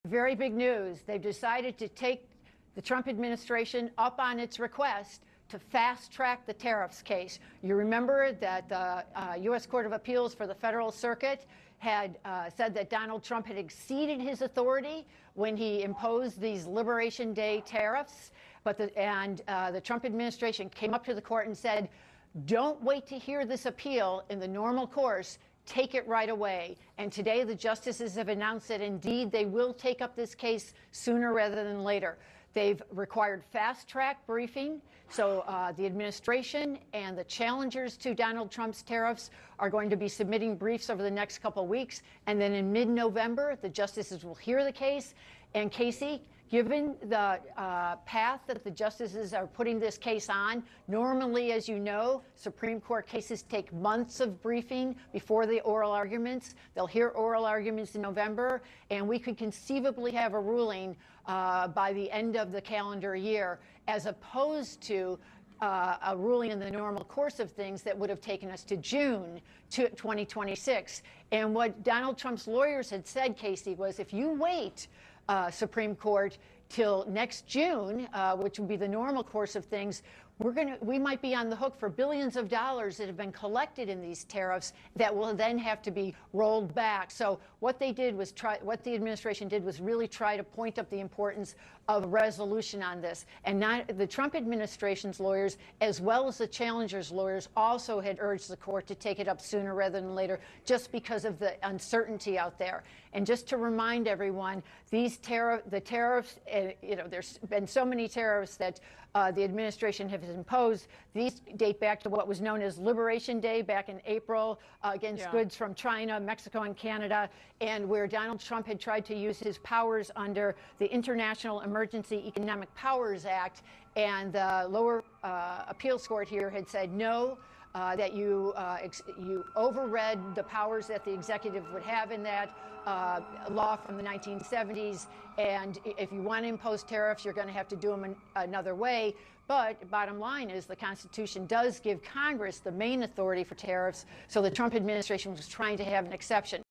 Very big news. They've decided to take the Trump administration up on its request to fast-track the tariffs case. You remember that the U.S. Court of Appeals for the Federal Circuit had said that Donald Trump had exceeded his authority when he imposed these Liberation Day tariffs. But the Trump administration came up to the court and said, don't wait to hear this appeal in the normal course. Take it right away. And today the justices have announced that indeed they will take up this case sooner rather than later. They've required fast-track briefing, so the administration and the challengers to Donald Trump's tariffs are going to be submitting briefs over the next couple of weeks, and then in mid-November, the justices will hear the case. And Casey, given the path that the justices are putting this case on, normally, as you know, Supreme Court cases take months of briefing before the oral arguments. They'll hear oral arguments in November, and we could conceivably have a ruling by the end of the calendar year, as opposed to a ruling in the normal course of things that would have taken us to June 2026. And what Donald Trump's lawyers had said, Casey, was if you wait, Supreme Court, till next June, which would be the normal course of things, we might be on the hook for billions of dollars that have been collected in these tariffs that will then have to be rolled back. So what they did was what the administration did was really try to point up the importance of resolution on this. And the Trump administration's lawyers, as well as the challengers' lawyers, also had urged the court to take it up sooner rather than later, just because of the uncertainty out there. And just to remind everyone, the tariffs, there's been so many tariffs that the administration has imposed. These date back to what was known as Liberation Day back in April against goods from China, Mexico, and Canada, and where Donald Trump had tried to use his powers under the International Emergency Economic Powers Act, and the lower appeals court here had said no, that you overread the powers that the executive would have in that law from the 1970s, and if you want to impose tariffs, you're going to have to do them another way. But bottom line is the Constitution does give Congress the main authority for tariffs, so the Trump administration was trying to have an exception.